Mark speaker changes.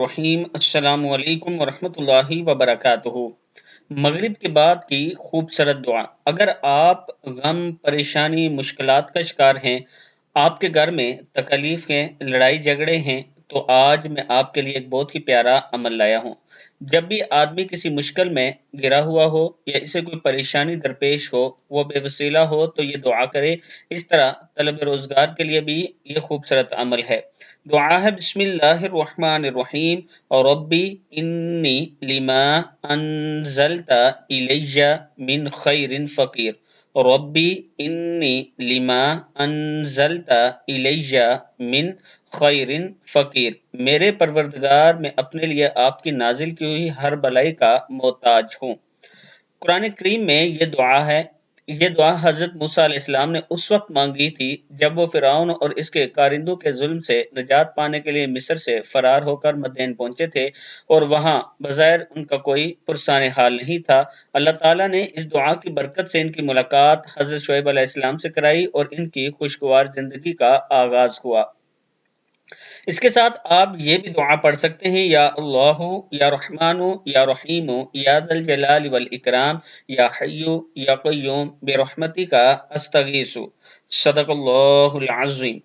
Speaker 1: رحیم السلام علیکم ورحمۃ اللہ وبرکاتہ۔ مغرب کے بعد کی خوبصورت دعا۔ اگر آپ غم، پریشانی، مشکلات کا شکار ہیں، آپ کے گھر میں تکلیف ہیں، لڑائی جھگڑے ہیں، تو آج میں آپ کے لیے ایک بہت ہی پیارا عمل لایا ہوں۔ جب بھی آدمی کسی مشکل میں گرا ہوا ہو یا اسے کوئی پریشانی درپیش ہو، وہ بے وسیلہ ہو تو یہ دعا کرے۔ اس طرح طلب روزگار کے لیے بھی یہ خوبصورت عمل ہے۔ دعا ہے بسم اللہ الرحمن الرحیم ربی انی لما انزلت الی من خیر فقیر۔ ربی انی لما انزلت الی من خیر فقیر۔ میرے پروردگار، میں اپنے لیے آپ کی نازل کی ہوئی ہر بلائی کا محتاج ہوں۔ قرآن کریم میں یہ دعا حضرت موسیٰ علیہ السلام نے اس وقت مانگی تھی جب وہ فرعون اور اس کے کارندوں کے ظلم سے نجات پانے کے لیے مصر سے فرار ہو کر مدین پہنچے تھے، اور وہاں بظاہر ان کا کوئی پرسان حال نہیں تھا۔ اللہ تعالیٰ نے اس دعا کی برکت سے ان کی ملاقات حضرت شعیب علیہ السلام سے کرائی اور ان کی خوشگوار زندگی کا آغاز ہوا۔ اس کے ساتھ آپ یہ بھی دعا پڑھ سکتے ہیں، یا اللہ یا رحمان یا رحیم یا ذا الجلال والاکرام یا حی یا قیوم برحمتک استغیث۔ صدق اللہ العظیم۔